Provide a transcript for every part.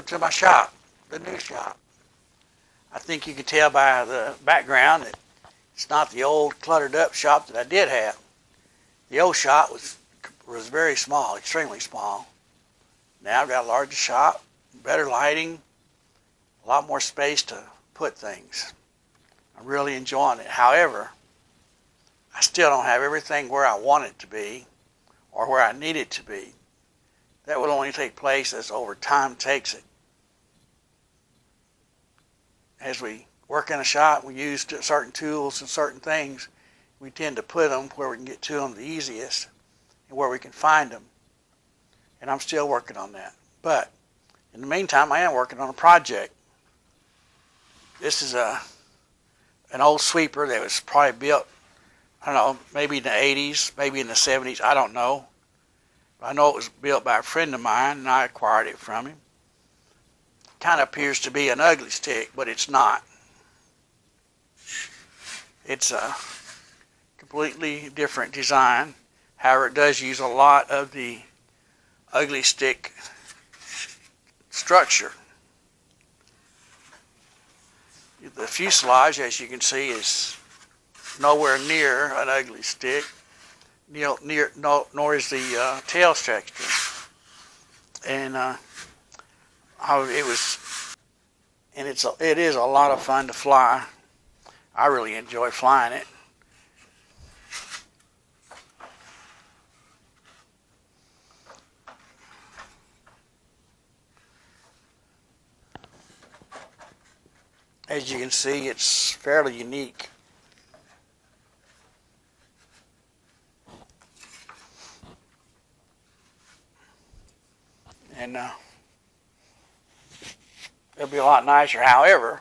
welcome to my shop, the new shop. I think you can tell by the background that it's not the old cluttered up shop that I did have. The old shop was very small, extremely small. Now I've got a larger shop, better lighting, a lot more space to put things. I'm really enjoying it. However, I still don't have everything where I want it to be or where I need it to be. That will only take place as over time takes it. As we work in a shop, we use certain tools and certain things. We tend to put them where we can get to them the easiest and where we can find them. And I'm still working on that. But in the meantime, I am working on a project. This is an old sweeper that was probably built, I don't know, maybe in the 80s, maybe in the 70s, I don't know. I know it was built by a friend of mine, and I acquired it from him. Kind of appears to be an ugly stick, but it's not. It's a completely different design. However, it does use a lot of the ugly stick structure. The fuselage, as you can see, is nowhere near an ugly stick. Nor is the tail texture. And it is a lot of fun to fly. I really enjoy flying it. As you can see, it's fairly unique. And it'll be a lot nicer. However,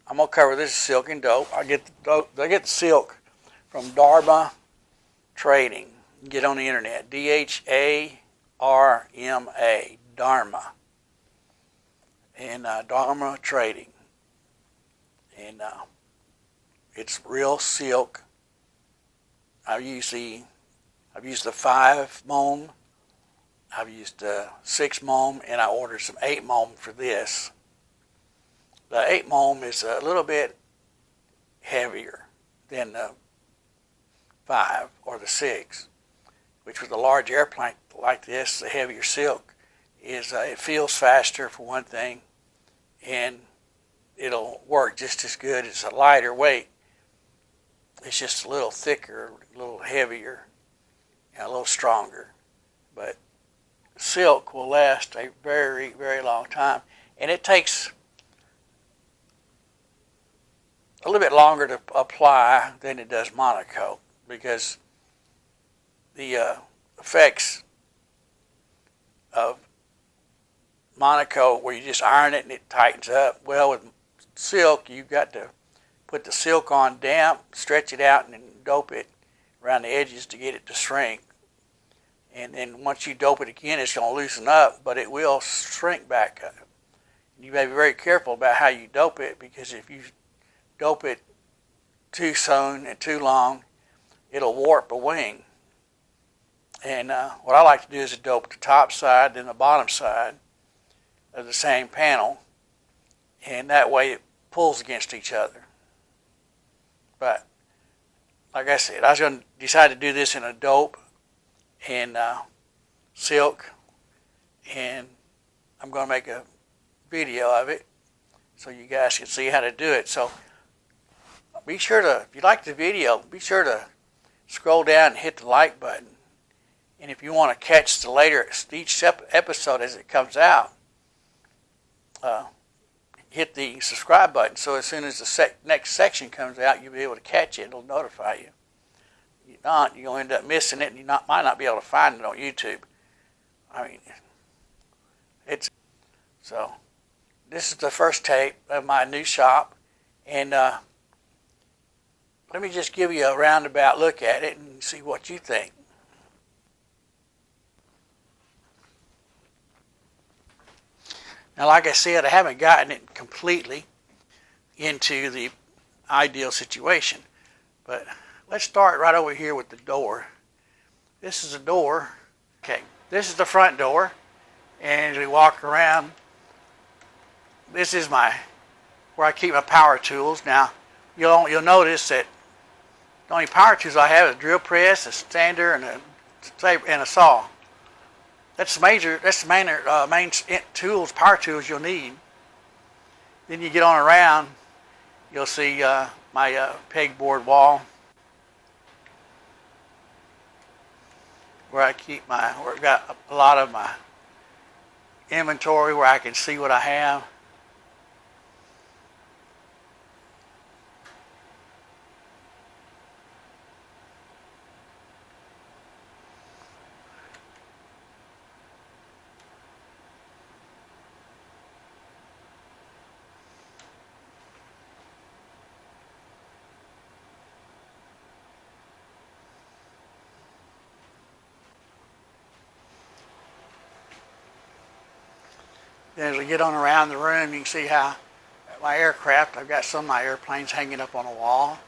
I'm gonna cover this silk and dope. I get the silk from Dharma Trading. You can get on the internet. DHARMA, Dharma, and Dharma Trading, and it's real silk. I've used the 5 mohm. I've used 6 mohm, and I ordered some 8 mohm for this. The 8 mohm is a little bit heavier than the 5 or the 6, which with a large airplane like this, the heavier silk is it feels faster for one thing, and it'll work just as good. It's a lighter weight. It's just a little thicker, a little heavier, and a little stronger, but silk will last a very, very long time, and it takes a little bit longer to apply than it does monocoat, because the effects of monocoat, where you just iron it and it tightens up, well, with silk you've got to put the silk on damp, stretch it out, and then dope it around the edges to get it to shrink. And then once you dope it again, it's going to loosen up, but it will shrink back up. You may be very careful about how you dope it, because if you dope it too soon and too long, it'll warp a wing. And what I like to do is to dope the top side, then the bottom side of the same panel, and that way it pulls against each other. But like I said, I was going to decide to do this in a dope and silk, and I'm going to make a video of it so you guys can see how to do it. So be sure to, if you like the video, be sure to scroll down and hit the like button. And if you want to catch each episode as it comes out, hit the subscribe button, so as soon as the next section comes out, you'll be able to catch it. It'll notify you. If you're not, you're going to end up missing it, and you might not be able to find it on YouTube. I mean, so this is the first tape of my new shop, and let me just give you a roundabout look at it and see what you think. Now, like I said, I haven't gotten it completely into the ideal situation, but let's start right over here with the door. This is a door. Okay, this is the front door, And as we walk around, this is where I keep my power tools. Now, you'll notice that the only power tools I have is a drill press, a sander, and a saw. That's the main tools, power tools you'll need. Then you get on around, you'll see my pegboard wall, where I've got a lot of my inventory, where I can see what I have. Then as we get on around the room, you can see how my aircraft, I've got some of my airplanes hanging up on a wall.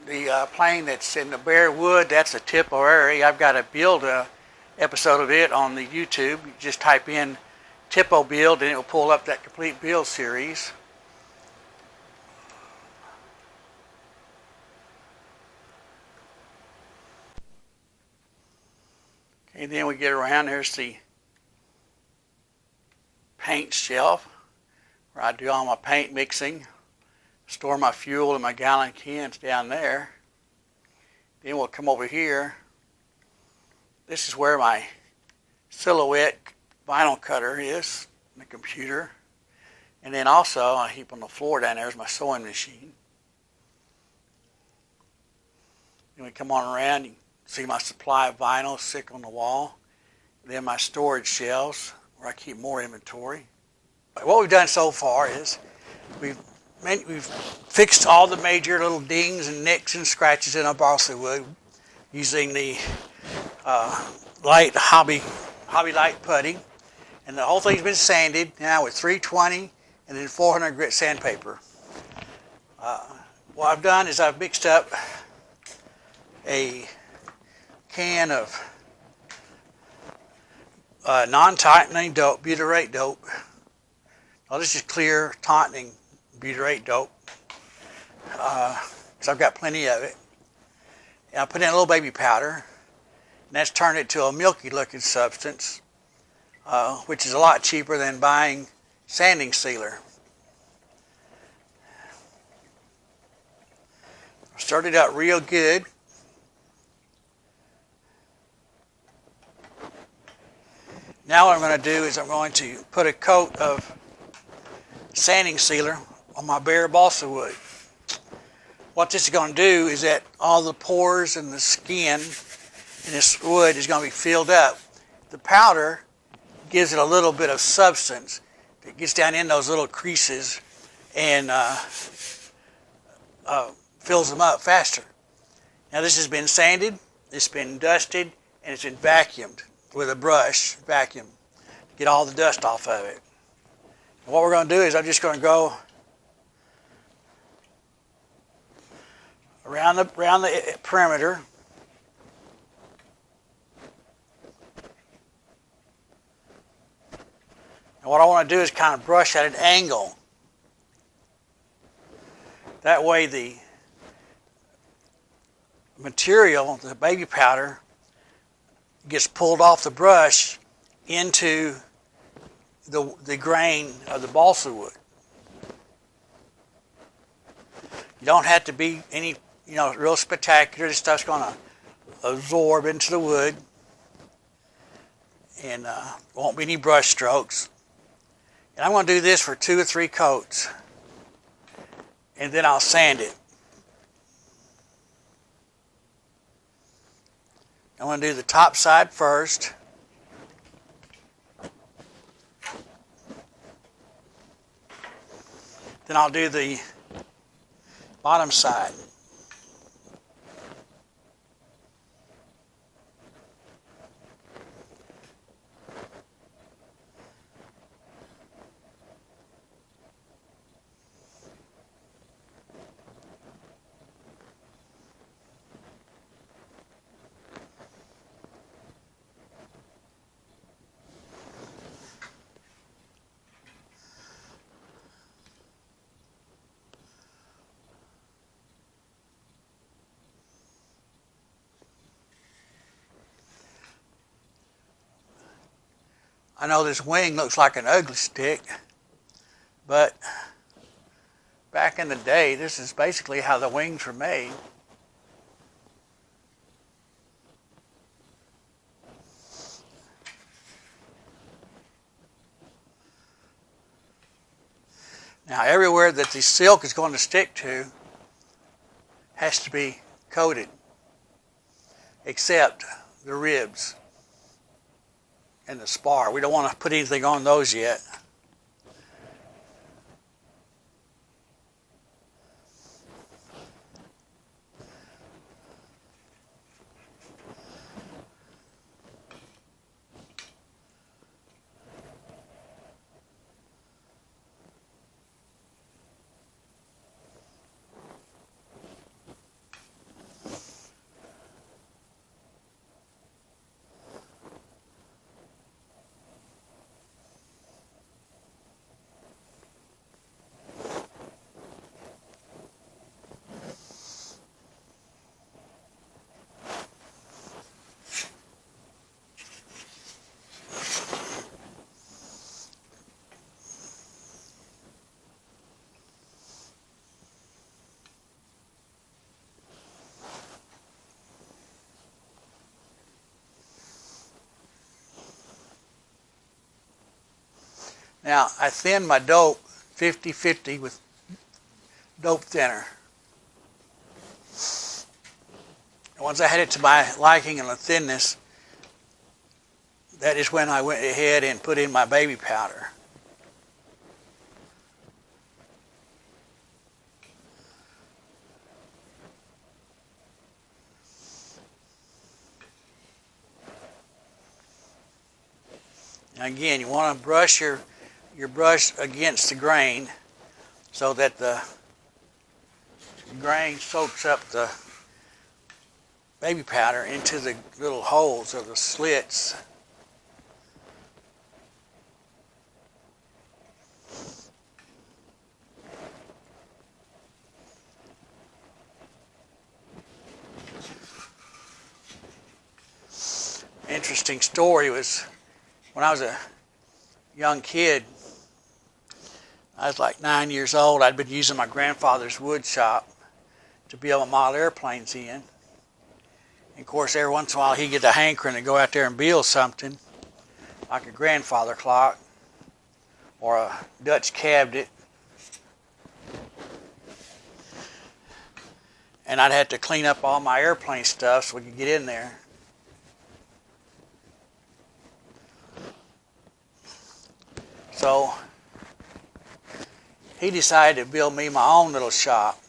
The plane that's in the bare wood, that's a Tipperary. I've got to build a episode of it on the YouTube. You just type in Tipo build and it will pull up that complete build series. And then we get around, there's the paint shelf where I do all my paint mixing, store my fuel in my gallon cans down there. Then we'll come over here. This is where my silhouette vinyl cutter is, the computer. And then also I keep on the floor down there is my sewing machine. Then we come on around, you can see my supply of vinyl stick on the wall. Then my storage shelves where I keep more inventory. What we've done so far is we've fixed all the major little dings and nicks and scratches in our balsa wood using the light hobby light putty, and the whole thing's been sanded now with 320 and then 400 grit sandpaper. What I've done is I've mixed up a can of non-tightening dope, butyrate dope. Now this is clear tightening butyrate dope, so I've got plenty of it. And I put in a little baby powder, and that's turned it to a milky looking substance, which is a lot cheaper than buying sanding sealer. Stirred it up real good. Now what I'm going to do is I'm going to put a coat of sanding sealer on my bare balsa wood. What this is going to do is that all the pores and the skin in this wood is going to be filled up. The powder gives it a little bit of substance. It gets down in those little creases and fills them up faster. Now this has been sanded, it's been dusted, and it's been vacuumed with a brush, vacuum, to get all the dust off of it. And what we're going to do is I'm just going to go around the perimeter. And what I want to do is kind of brush at an angle. That way the material, the baby powder, gets pulled off the brush into the grain of the balsa wood. You don't have to be any, real spectacular. This stuff's going to absorb into the wood, and won't be any brush strokes. And I'm going to do this for 2 or 3 coats, and then I'll sand it. I'm going to do the top side first. Then I'll do the bottom side. I know this wing looks like an ugly stick, but back in the day, this is basically how the wings were made. Now, everywhere that the silk is going to stick to has to be coated, except the ribs and the spar. We don't want to put anything on those yet. Now, I thin my dope 50-50 with dope thinner. And once I had it to my liking and the thinness, that is when I went ahead and put in my baby powder. Now again, you want to brush your brush against the grain so that the grain soaks up the baby powder into the little holes or the slits. Interesting story was when I was a young kid, I was like 9 years old. I'd been using my grandfather's wood shop to be able to model airplanes in. And of course, every once in a while he'd get a hankering to go out there and build something, like a grandfather clock or a Dutch cabinet. And I'd have to clean up all my airplane stuff so we could get in there. So he decided to build me my own little shop.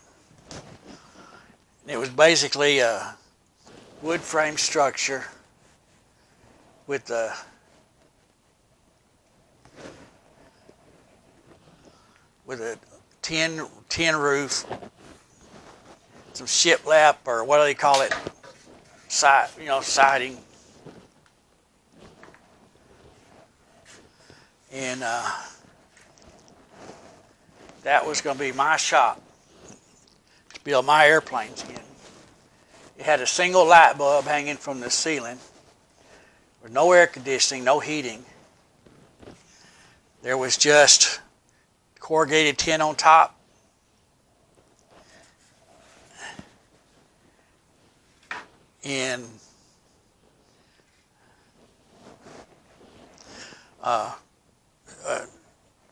And it was basically a wood frame structure with a tin roof, some shiplap or what do they call it, siding, and that was going to be my shop to build my airplanes in. It had a single light bulb hanging from the ceiling, with no air conditioning, no heating. There was just corrugated tin on top. And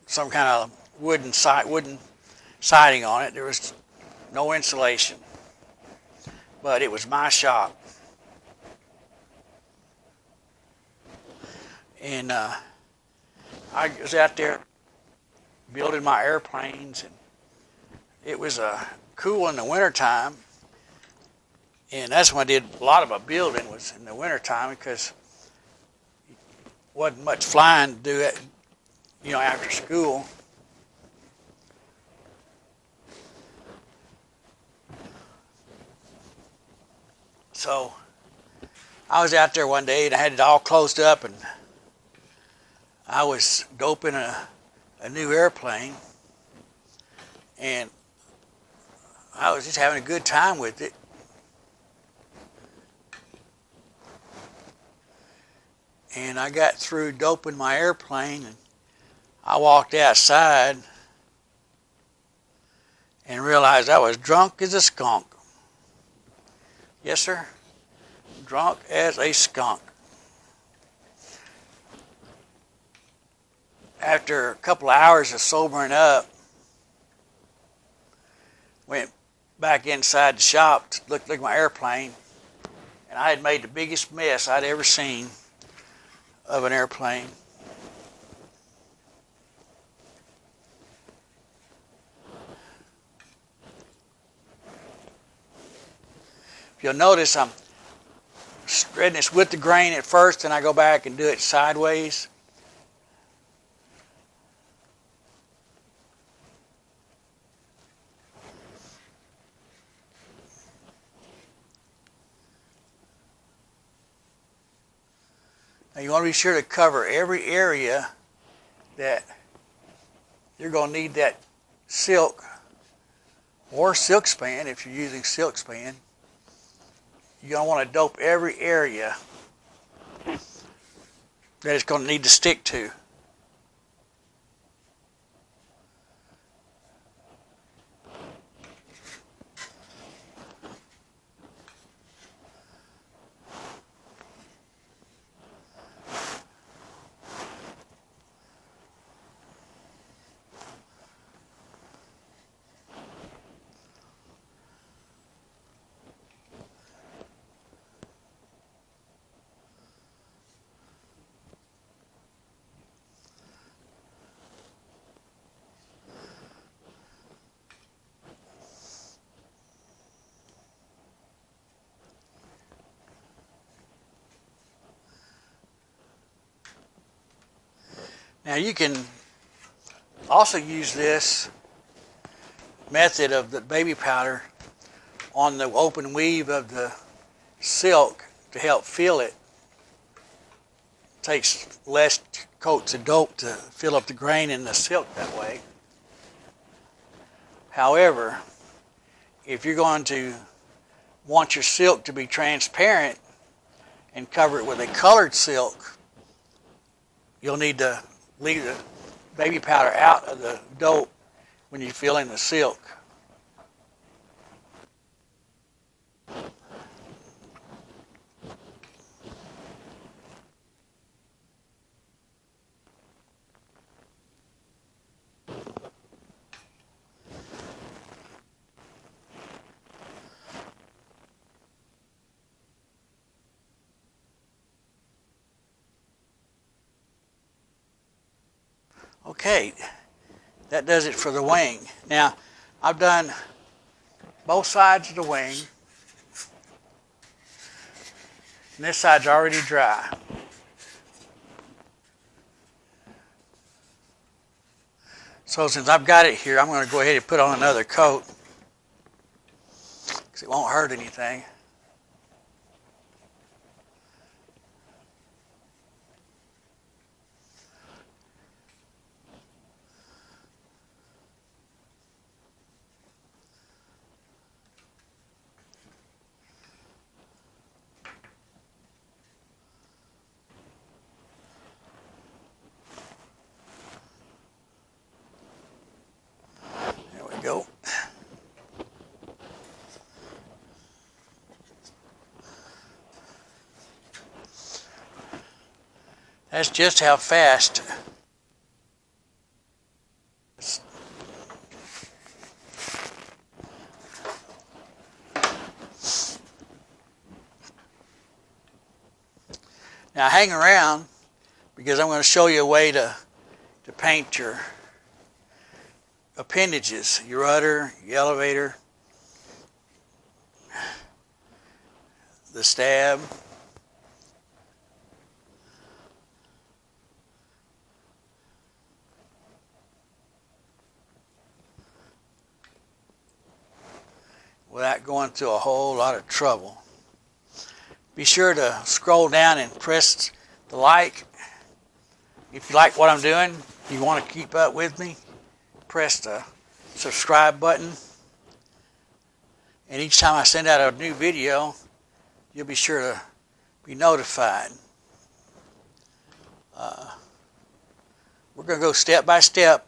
some kind of wooden siding on it. There was no insulation, but it was my shop. And I was out there building my airplanes, and it was cool in the wintertime. And that's when I did a lot of my building, was in the wintertime, because wasn't much flying to do it, after school. So I was out there one day and I had it all closed up, and I was doping a new airplane, and I was just having a good time with it. and I got through doping my airplane, and I walked outside and realized I was drunk as a skunk. Yes, sir. Drunk as a skunk. After a couple of hours of sobering up, went back inside the shop to look at my airplane, and I had made the biggest mess I'd ever seen of an airplane. If you'll notice, I'm spreading this with the grain at first, and I go back and do it sideways. Now you want to be sure to cover every area that you're going to need that silk or silk span if you're using silk span. You're going to want to dope every area that it's going to need to stick to. Now you can also use this method of the baby powder on the open weave of the silk to help fill it. It takes less coats of dope to fill up the grain in the silk that way. However, if you're going to want your silk to be transparent and cover it with a colored silk, you'll need to leave the baby powder out of the dope when you fill in the silk. Okay, that does it for the wing. Now, I've done both sides of the wing, and this side's already dry. So since I've got it here, I'm going to go ahead and put on another coat because it won't hurt anything. There we go. That's just how fast now hang around because I'm going to show you a way to paint your appendages, your rudder, your elevator, the stab. Without going through a whole lot of trouble. Be sure to scroll down and press the like. If you like what I'm doing, you want to keep up with me, press the subscribe button. And each time I send out a new video, you'll be sure to be notified. We're going to go step by step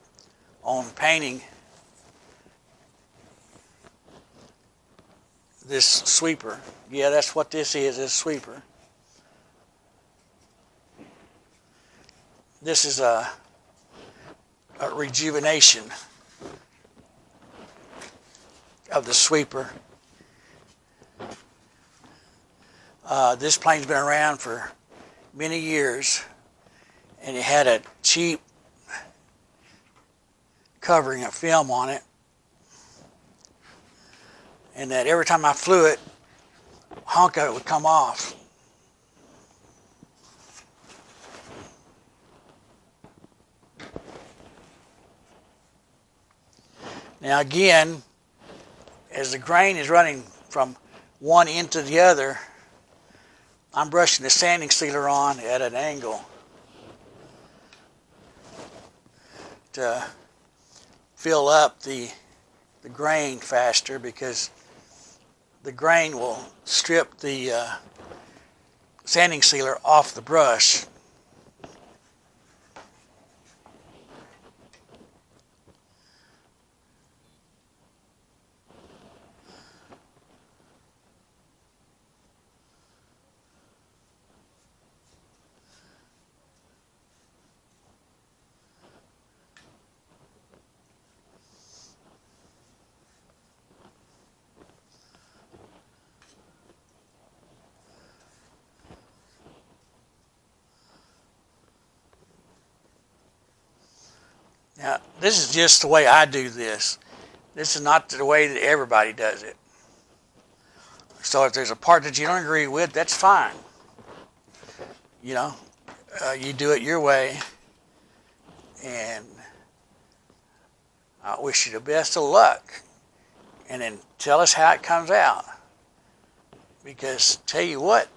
on painting this sweeper. Yeah, that's what this is sweeper. This is a rejuvenation of the sweeper. This plane's been around for many years, and it had a cheap covering of film on it, and that every time I flew it, a hunk of it would come off. Now again, as the grain is running from one end to the other, I'm brushing the sanding sealer on at an angle to fill up the grain faster, because the grain will strip the sanding sealer off the brush. Now, this is just the way I do this. This is not the way that everybody does it. So if there's a part that you don't agree with, that's fine. You know, you do it your way, and I wish you the best of luck. And then tell us how it comes out. Because tell you what,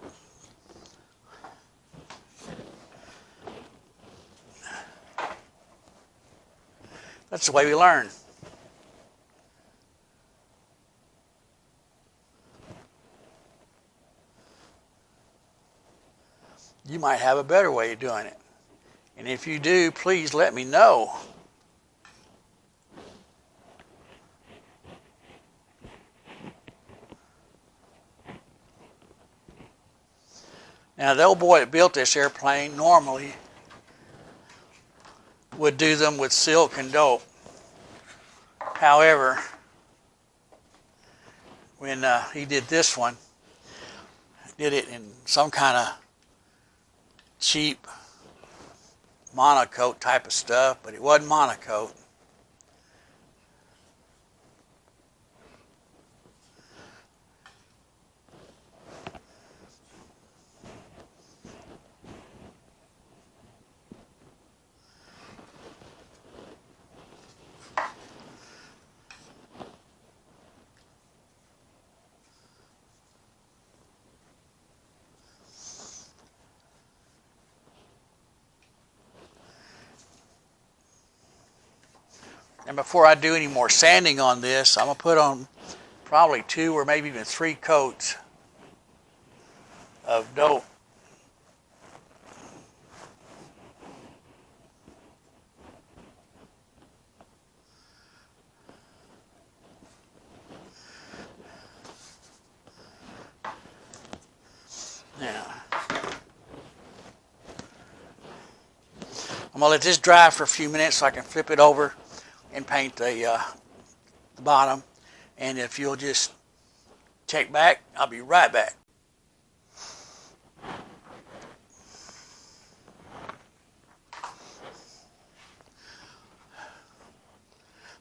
that's the way we learn. You might have a better way of doing it. And if you do, please let me know. Now, the old boy that built this airplane normally would do them with silk and dope. However, when he did this one, did it in some kind of cheap monocoat type of stuff, but it wasn't monocoat. And before I do any more sanding on this, I'm going to put on probably 2 or maybe even 3 coats of dope. Now, I'm going to let this dry for a few minutes so I can flip it over and paint the bottom. And if you'll just check back, I'll be right back.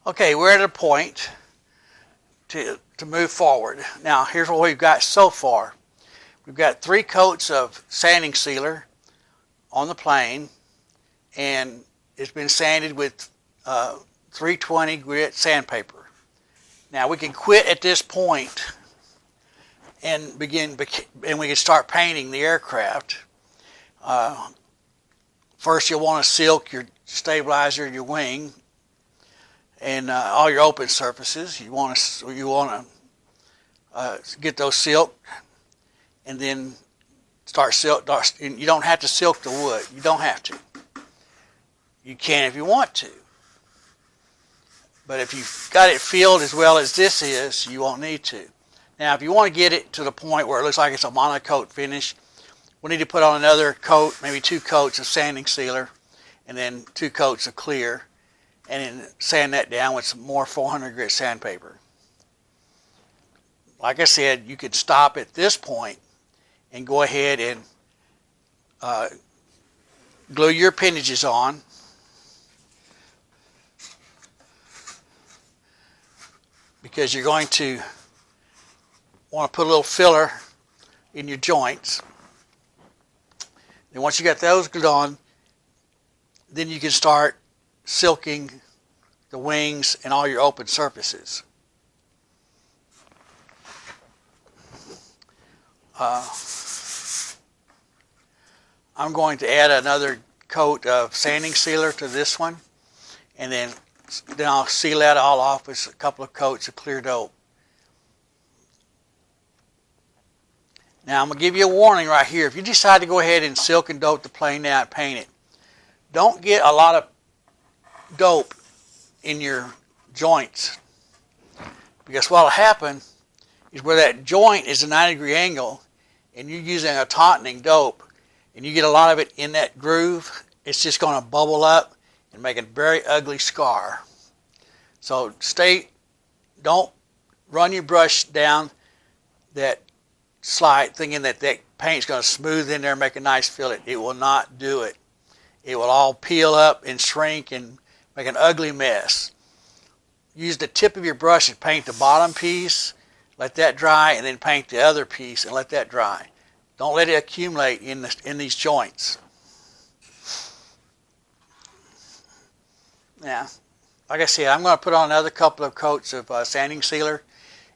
Okay, we're at a point to move forward. Now, here's what we've got so far. We've got 3 coats of sanding sealer on the plane, and it's been sanded with 320 grit sandpaper. Now we can quit at this point and we can start painting the aircraft. First, you'll want to silk your stabilizer, your wing, and all your open surfaces. You want to get those silked, and then and you don't have to silk the wood. You don't have to. You can if you want to. But if you've got it filled as well as this is, you won't need to. Now, if you want to get it to the point where it looks like it's a monocoat finish, we need to put on another coat, maybe 2 coats of sanding sealer, and then 2 coats of clear, and then sand that down with some more 400 grit sandpaper. Like I said, you could stop at this point and go ahead and glue your appendages on. Because you're going to want to put a little filler in your joints. And once you got those glued on, then you can start silking the wings and all your open surfaces. I'm going to add another coat of sanding sealer to this one, and then I'll seal that all off with a couple of coats of clear dope. Now I'm going to give you a warning right here. If you decide to go ahead and silk and dope the plane now and paint it, don't get a lot of dope in your joints. Because what will happen is where that joint is a 90-degree angle and you're using a tautening dope and you get a lot of it in that groove, it's just going to bubble up and make a very ugly scar. So don't run your brush down that slide thinking that paint's going to smooth in there and make a nice fillet. It will not do it. It will all peel up and shrink and make an ugly mess. Use the tip of your brush and paint the bottom piece, let that dry, and then paint the other piece and let that dry. Don't let it accumulate in these joints. Now, like I said, I'm going to put on another couple of coats of sanding sealer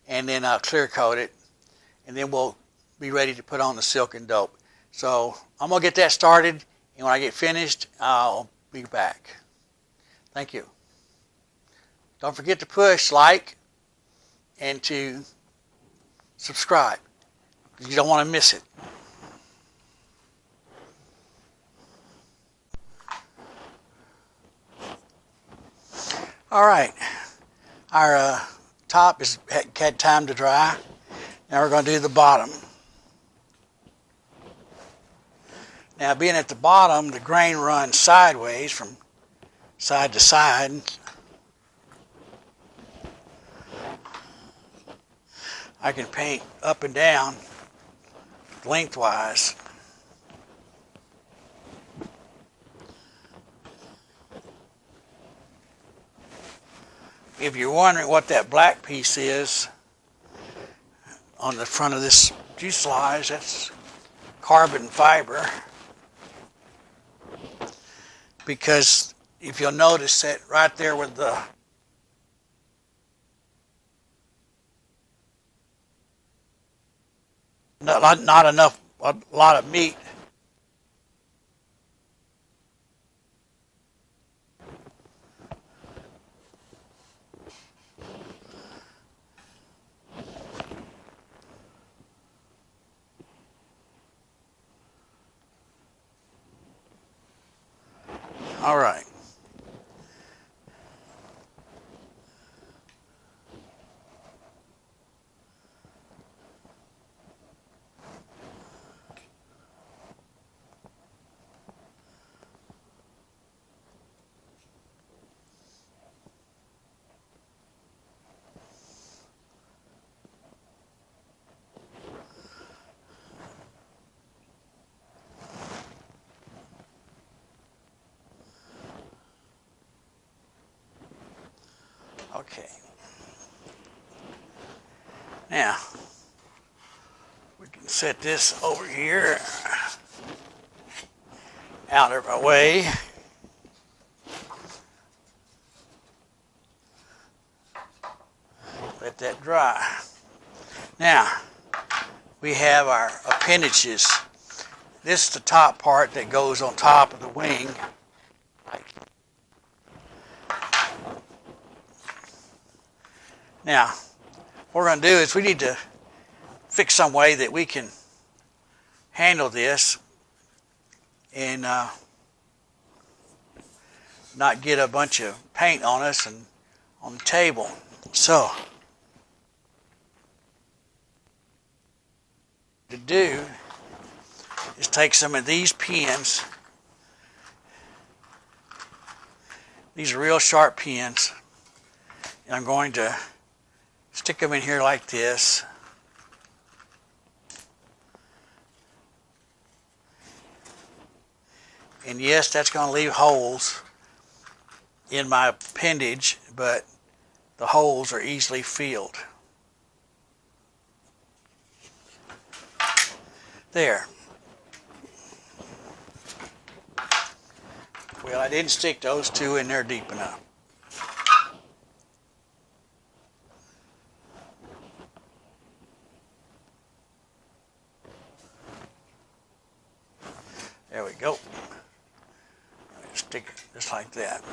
and then clear coat it, and then we'll be ready to put on the silk and dope. So I'm going to get that started, and when I get finished, I'll be back. Thank you. Don't forget to push like and to subscribe, because you don't want to miss it. All right, our top has had time to dry. Now we're going to do the bottom. Now, being at the bottom, the grain runs sideways from side to side. I can paint up and down lengthwise. If you're wondering what that black piece is on the front of this fuselage, that's carbon fiber. Because if you'll notice that right there with the not enough, a lot of meat. All right. Okay. Now, we can set this over here, out of our way. Let that dry. Now, we have our appendages. This is the top part that goes on top of the wing. Now, what we're going to do is we need to fix some way that we can handle this and not get a bunch of paint on us and on the table. So to do is take some of these pins. These are real sharp pins, and I'm going to stick them in here like this. And yes, that's going to leave holes in my appendage, but the holes are easily filled. There. Well, I didn't stick those two in there deep enough. There we go. Stick it just like that.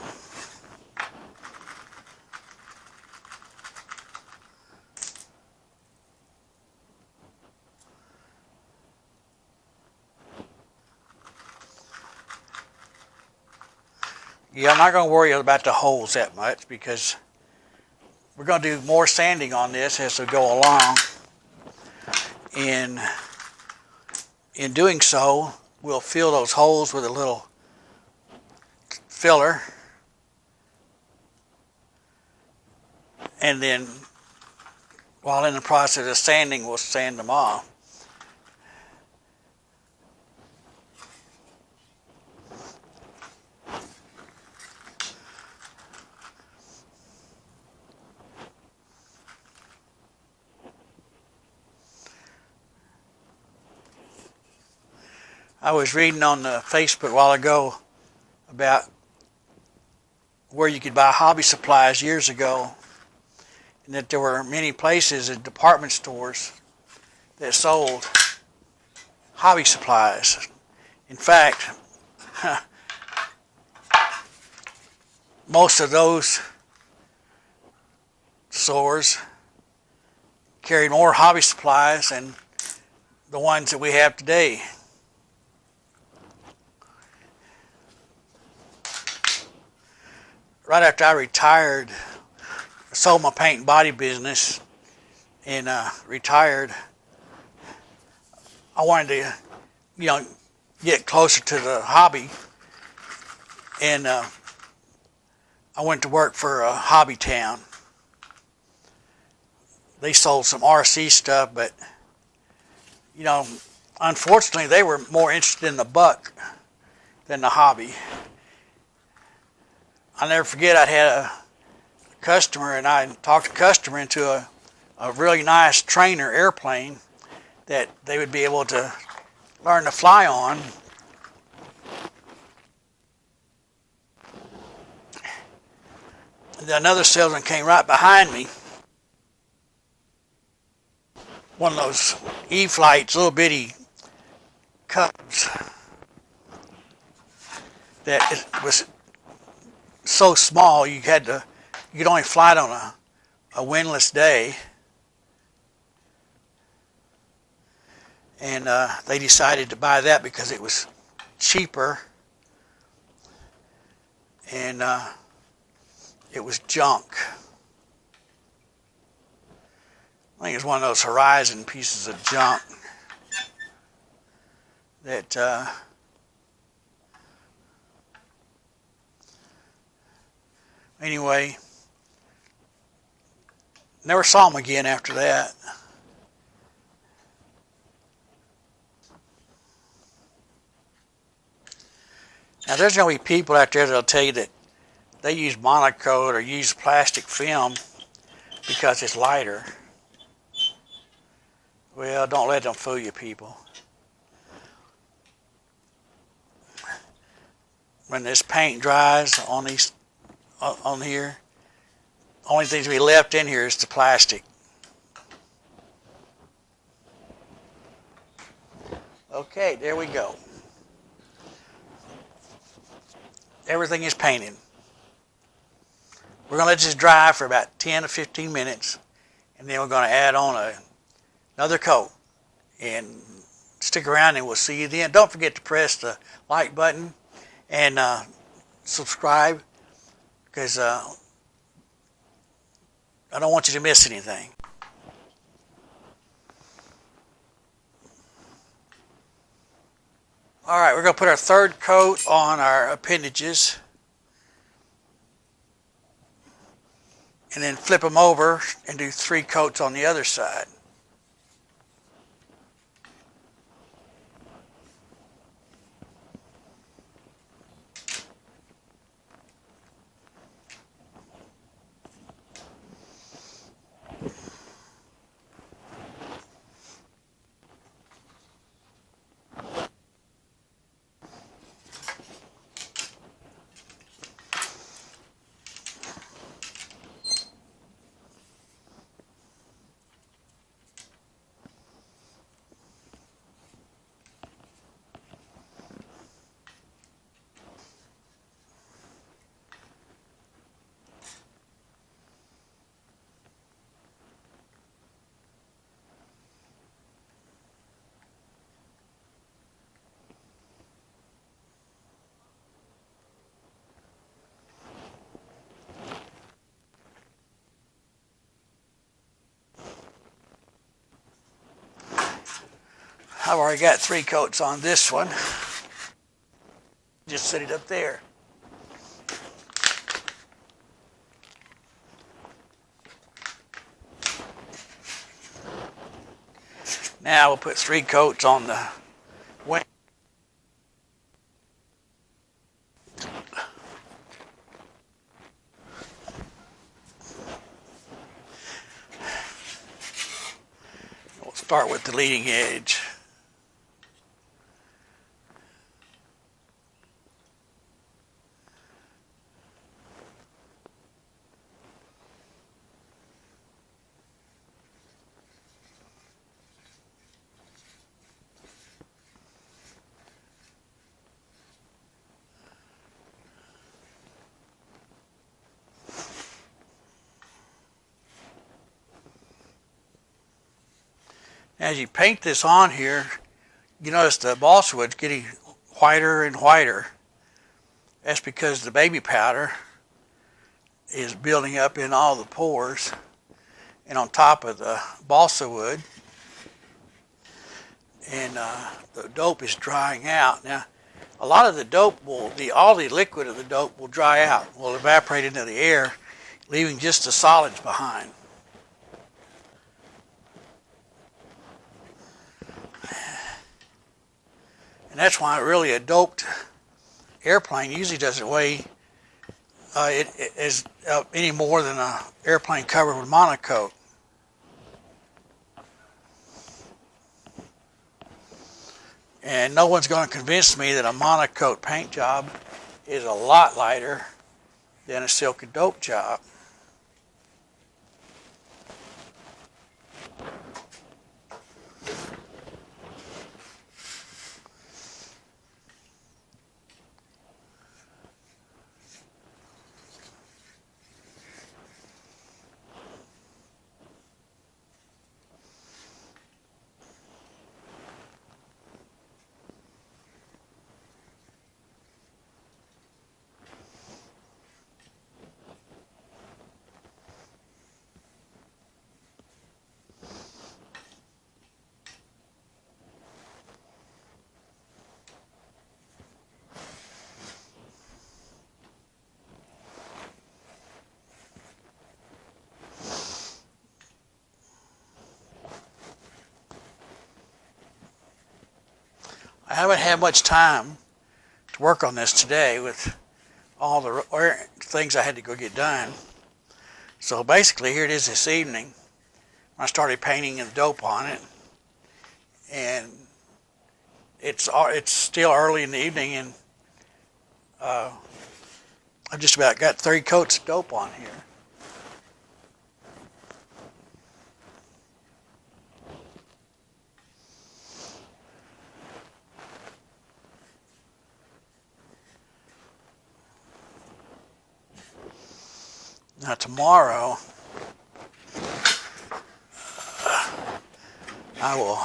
Yeah, I'm not going to worry about the holes that much because we're going to do more sanding on this as we go along. And in doing so, we'll fill those holes with a little filler. And then, while in the process of sanding, we'll sand them off. I was reading on the Facebook a while ago about where you could buy hobby supplies years ago, and that there were many places at department stores that sold hobby supplies. In fact, most of those stores carried more hobby supplies than the ones that we have today. Right after I retired, I sold my paint and body business and retired. I wanted to, get closer to the hobby, and I went to work for a hobby town. They sold some RC stuff, but unfortunately, they were more interested in the buck than the hobby. I'll never forget, I had a customer, and I talked the customer into a really nice trainer airplane that they would be able to learn to fly on. Another salesman came right behind me. One of those E-flights, little bitty Cubs that it was so small you could only fly it on a windless day. And they decided to buy that because it was cheaper, and it was junk. I think it's one of those Horizon pieces of junk that anyway, never saw him again after that. Now, there's going to be people out there that'll tell you that they use monocoat or use plastic film because it's lighter. Well, don't let them fool you, people. When this paint dries on here, only thing to be left in here is the plastic. Okay, there we go. Everything is painted. We're going to let this dry for about 10 to 15 minutes, and then we're going to add on another coat. And stick around and we'll see you then. Don't forget to press the like button and subscribe, because I don't want you to miss anything. All right, we're going to put our third coat on our appendages and then flip them over and do 3 coats on the other side. I've already got 3 coats on this one. Just set it up there. Now we'll put 3 coats on the wing. We'll start with the leading edge. As you paint this on here, you notice the balsa wood's getting whiter and whiter. That's because the baby powder is building up in all the pores and on top of the balsa wood, and the dope is drying out. Now, a lot of the dope all the liquid of the dope will dry out, will evaporate into the air, leaving just the solids behind. And that's why really a doped airplane usually doesn't weigh any more than an airplane covered with monocoat. And no one's going to convince me that a monocoat paint job is a lot lighter than a silk and dope job. I haven't had much time to work on this today with all the things I had to go get done. So basically here it is this evening. I started painting the dope on it, and it's still early in the evening, and I've just about got 3 coats of dope on here. Now tomorrow, I will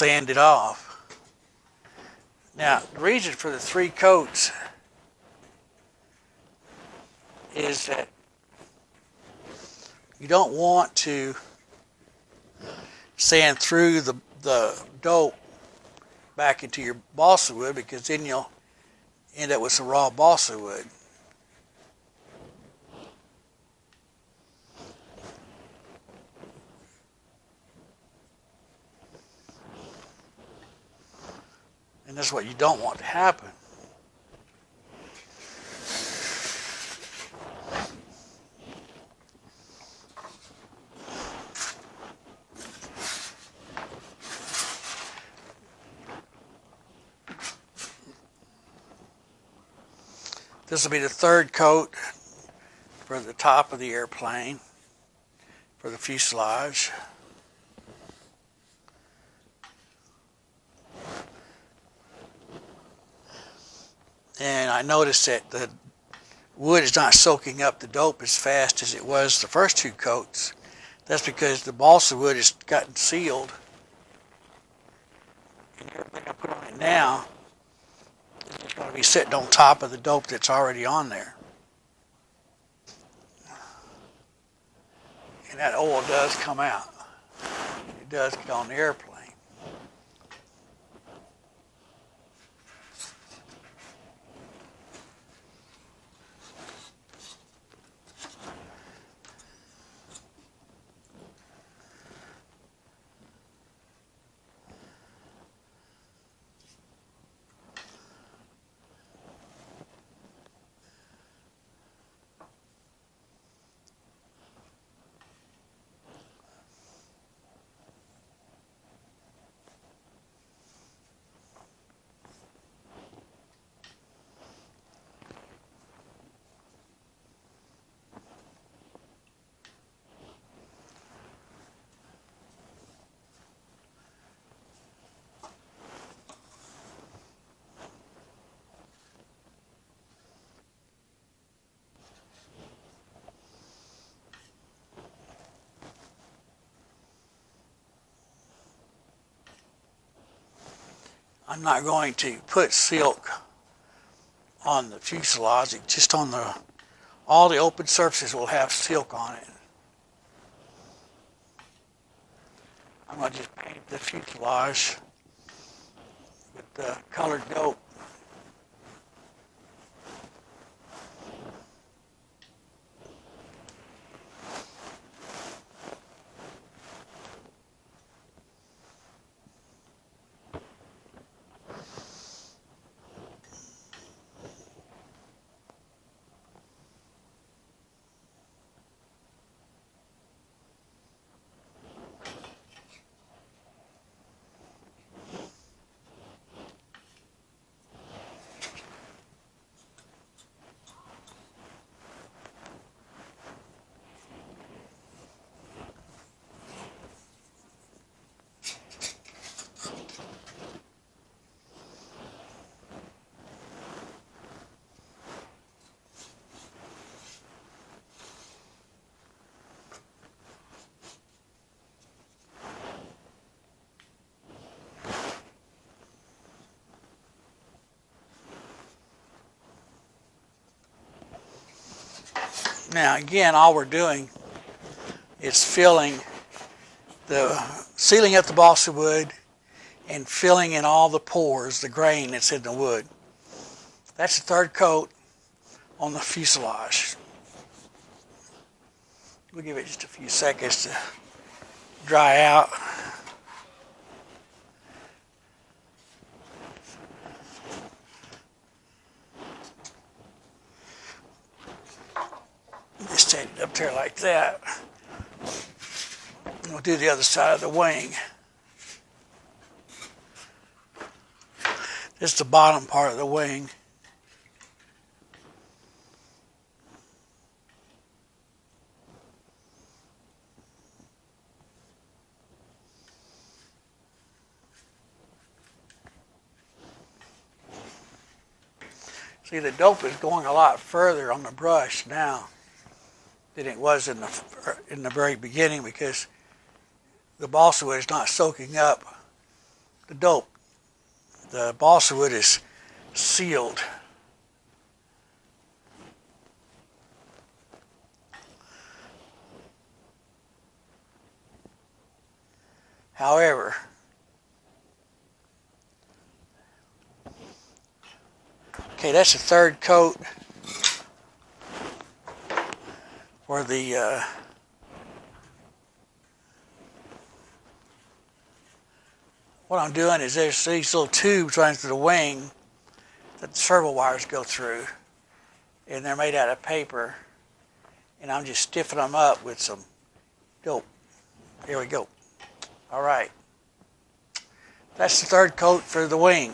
sand it off. Now, the reason for the 3 coats is that you don't want to sand through the dope back into your balsa wood, because then you'll end up with some raw balsa wood. And that's what you don't want to happen. This will be the 3rd coat for the top of the airplane, for the fuselage. And I noticed that the wood is not soaking up the dope as fast as it was the first 2 coats. That's because the balsa wood has gotten sealed. And everything I put on it now is going to be sitting on top of the dope that's already on there. And that oil does come out. It does get on the airplane. I'm not going to put silk on the fuselage. It's just on all the open surfaces will have silk on it. I'm going to just paint the fuselage with the colored dope. Now again, all we're doing is sealing up the balsa wood and filling in all the pores, the grain that's in the wood. That's the 3rd coat on the fuselage. We'll give it just a few seconds to dry out. Just stand it up there like that. We'll do the other side of the wing. This is the bottom part of the wing. See, the dope is going a lot further on the brush now than it was in the very beginning, because the balsa wood is not soaking up the dope. The balsa wood is sealed. However, okay, that's the third coat where the what I'm doing is there's these little tubes running through the wing that the servo wires go through, and they're made out of paper, and I'm just stiffing them up with some dope. Here we go. All right. That's the third coat for the wing.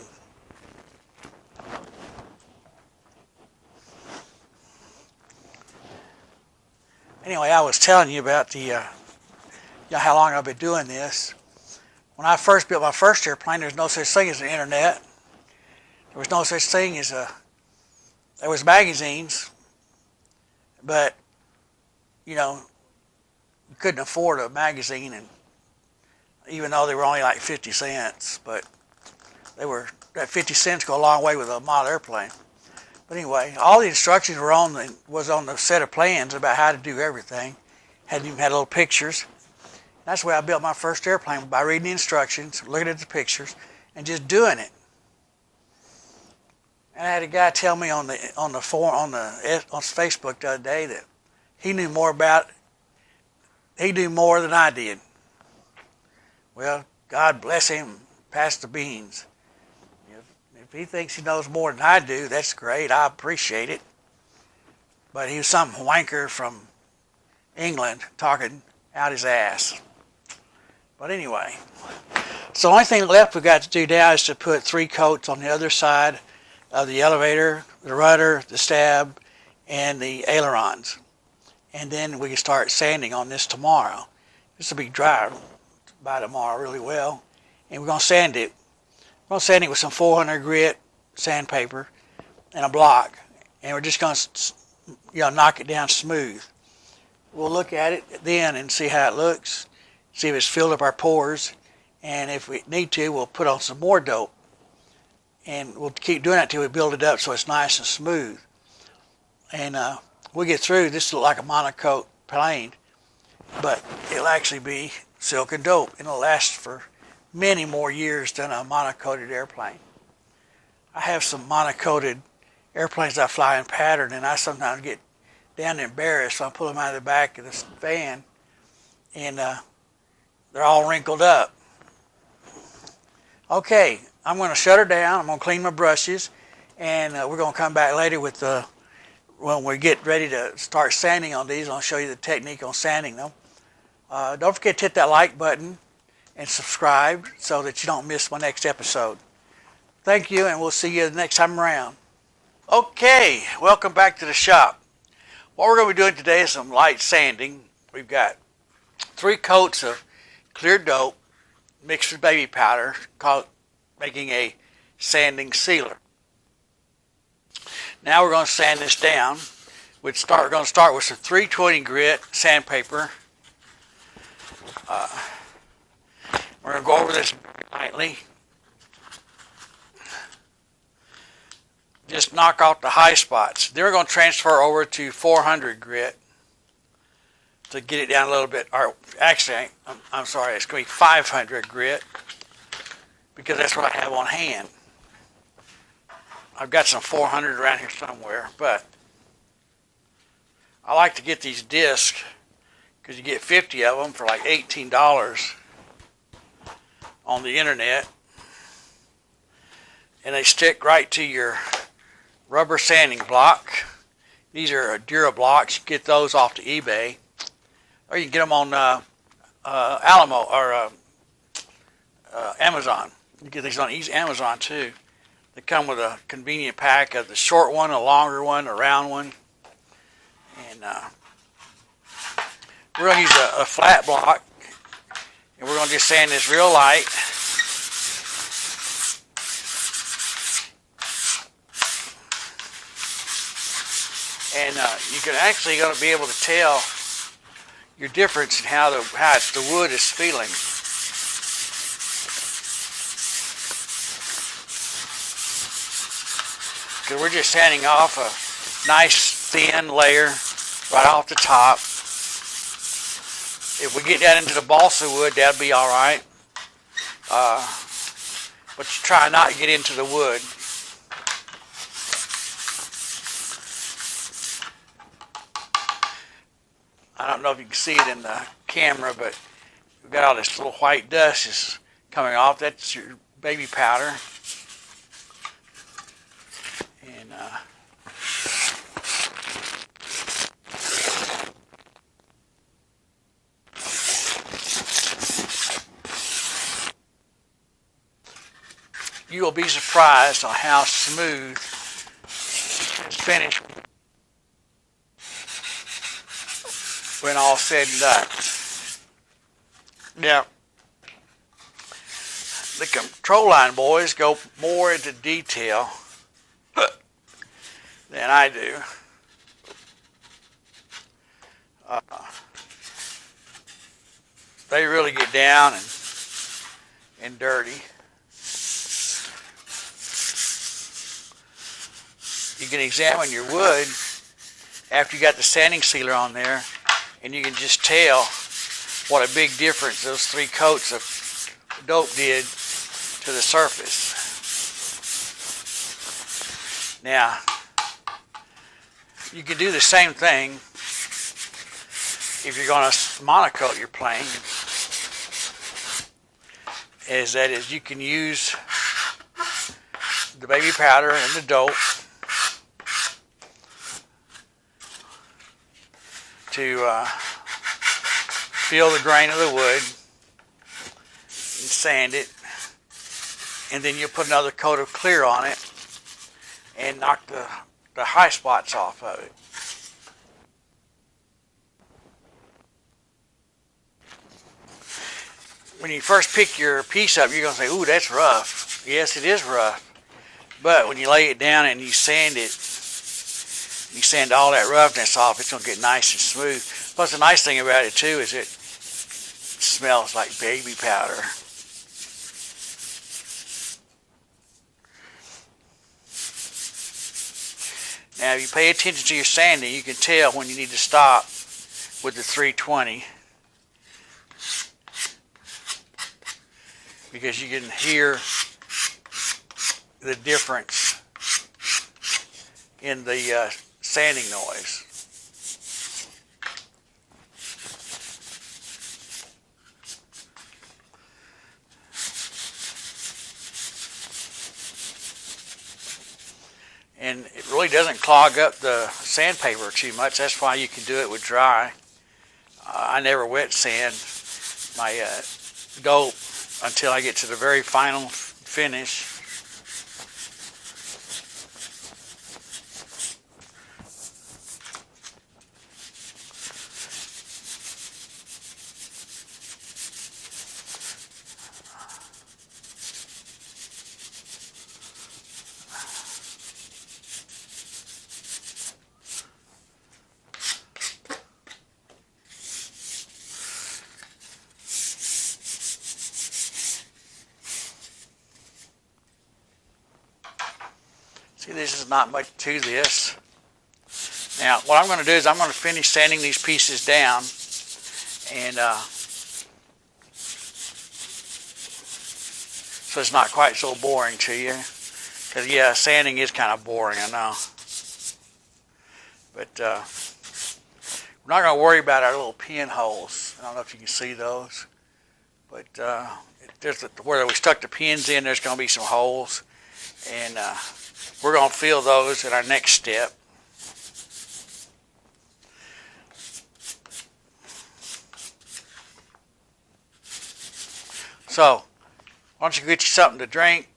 Anyway, I was telling you about how long I've been doing this. When I first built my first airplane, there was no such thing as the internet. There was no such thing as there was magazines, but you couldn't afford a magazine, and even though they were only like 50 cents, but that 50 cents go a long way with a model airplane. But anyway, all the instructions was on the set of plans about how to do everything. Had little pictures. That's the way I built my first airplane, by reading the instructions, looking at the pictures, and just doing it. And I had a guy tell me on Facebook the other day that he knew more than I did. Well, God bless him, pass the beans. If he thinks he knows more than I do, that's great. I appreciate it. But he was some wanker from England talking out his ass. But anyway, so the only thing left we've got to do now is to put 3 coats on the other side of the elevator, the rudder, the stab, and the ailerons. And then we can start sanding on this tomorrow. This will be dry by tomorrow really well. And we're going to sand it. We're going to sand it with some 400 grit sandpaper and a block. And we're just going to knock it down smooth. We'll look at it then and see how it looks. See if it's filled up our pores. And if we need to, we'll put on some more dope. And we'll keep doing that till we build it up so it's nice and smooth. And we'll get through. This will look like a monocoat plane, but it'll actually be silk and dope. It'll last for many more years than a monocoated airplane. I have some monocoated airplanes I fly in pattern, and I sometimes get down embarrassed. So I pull them out of the back of the van, and they're all wrinkled up. Okay, I'm going to shut her down. I'm going to clean my brushes, and we're going to come back later with when we get ready to start sanding on these. I'll show you the technique on sanding them. Don't forget to hit that like button and subscribe so that you don't miss my next episode. Thank you, and we'll see you the next time around. Okay, welcome back to the shop. What we're going to be doing today is some light sanding. We've got 3 coats of clear dope mixed with baby powder, making a sanding sealer. Now we're going to sand this down. We're going to start with some 320 grit sandpaper. We're going to go over this lightly. Just knock off the high spots. Then we're going to transfer over to 400 grit to get it down a little bit. Or actually, I'm sorry, it's going to be 500 grit because that's what I have on hand. I've got some 400 around here somewhere, but I like to get these discs because you get 50 of them for like $18 on the internet, and they stick right to your rubber sanding block. These are Dura blocks. You get those off the eBay, or you can get them on Alamo or Amazon. You get these on Amazon too. They come with a convenient pack of the short one, a longer one, a round one. And we're going to use a flat block. And we're going to just sand this real light. And you can actually going to be able to tell your difference in how the wood is feeling. because we're just sanding off a nice thin layer right off the top. If we get that into the balsa wood, that'll be all right. But you try not to get into the wood. I don't know if you can see it in the camera, but we've got all this little white dust is coming off. That's your baby powder. And you will be surprised on how smooth it's finished when all said and done. Now, the control line boys go more into detail than I do. They really get down and dirty. You can examine your wood after you got the sanding sealer on there, and you can just tell what a big difference those 3 coats of dope did to the surface. Now, you can do the same thing if you're going to monocoat your plane. That is, you can use the baby powder and the dope to feel the grain of the wood and sand it, and then you put another coat of clear on it and knock the high spots off of it. When you first pick your piece up, you're going to say, ooh, that's rough. Yes, it is rough. But when you lay it down and you sand it, you sand all that roughness off, it's going to get nice and smooth. Plus, the nice thing about it, too, is it smells like baby powder. Now, if you pay attention to your sanding, you can tell when you need to stop with the 320. Because you can hear the difference in the sanding noise. And it really doesn't clog up the sandpaper too much. That's why you can do it with dry. I never wet sand my dope until I get to the very final finish. See, this is not much to this. Now, what I'm going to do is I'm going to finish sanding these pieces down, and so it's not quite so boring to you. Because, yeah, sanding is kind of boring, I know. But we're not going to worry about our little pinholes. I don't know if you can see those. But there's where we stuck the pins in, there's going to be some holes. And we're going to fill those in our next step. So, why don't you get you something to drink,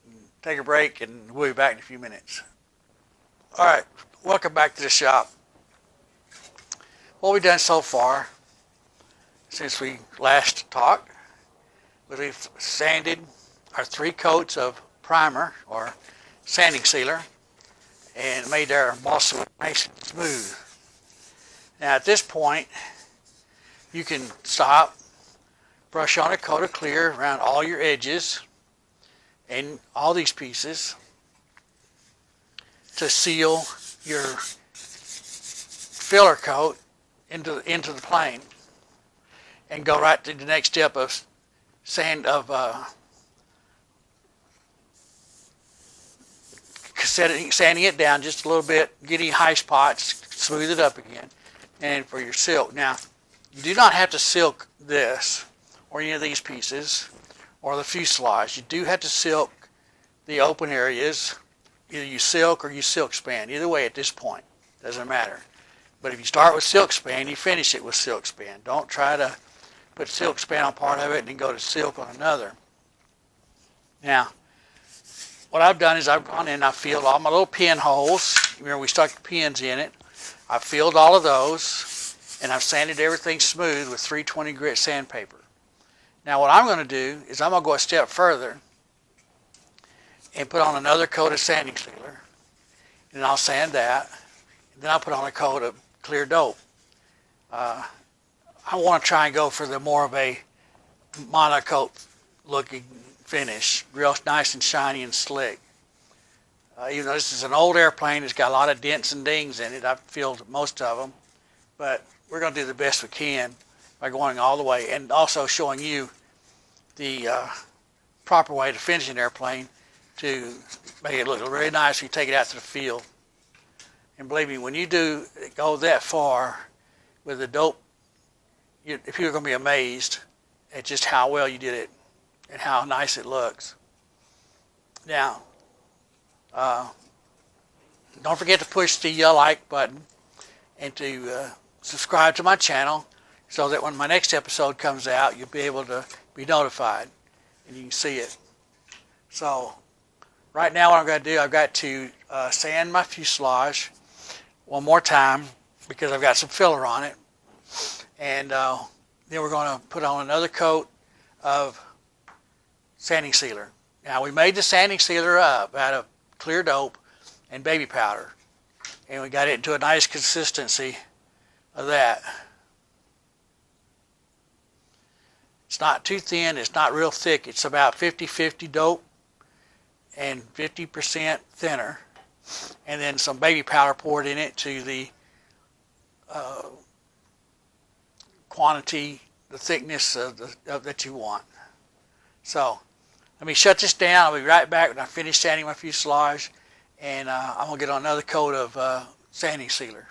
take a break, and we'll be back in a few minutes. All right, welcome back to the shop. What we've done so far, since we last talked, was we've sanded our 3 coats of primer, or sanding sealer, and made our balsa nice and smooth. Now at this point, you can stop, brush on a coat of clear around all your edges and all these pieces to seal your filler coat into the plane, and go right to the next step of sanding it down just a little bit, get any high spots, smooth it up again, and for your silk. Now, you do not have to silk this or any of these pieces or the fuselage. You do have to silk the open areas. Either you silk or you silk span. Either way at this point, doesn't matter. But if you start with silk span, you finish it with silk span. Don't try to put silk span on part of it and then go to silk on another. Now, what I've done is I've gone in and I've filled all my little pin holes. Remember, we stuck the pins in it. I've filled all of those, and I've sanded everything smooth with 320 grit sandpaper. Now, what I'm going to do is I'm going to go a step further and put on another coat of sanding sealer, and I'll sand that, and then I'll put on a coat of clear dope. I want to try and go for the more of a monocoat looking finish, real nice and shiny and slick. Even though this is an old airplane, it's got a lot of dents and dings in it. I've filled most of them, but we're going to do the best we can by going all the way and also showing you the proper way to finish an airplane to make it look really nice when you take it out to the field. And believe me, when you do go that far with the dope, people are going to be amazed at just how well you did it and how nice it looks. Now, don't forget to push the like button and to subscribe to my channel so that when my next episode comes out, you'll be able to be notified and you can see it. So right now what I'm going to do, I've got to sand my fuselage one more time because I've got some filler on it. And then we're going to put on another coat of sanding sealer. Now, we made the sanding sealer up out of clear dope and baby powder, and we got it into a nice consistency of that. It's not too thin, it's not real thick. It's about 50-50 dope and 50% thinner, and then some baby powder poured in it to the quantity, the thickness that you want. So let me shut this down. I'll be right back when I finish sanding my fuselage, and I'm going to get on another coat of sanding sealer.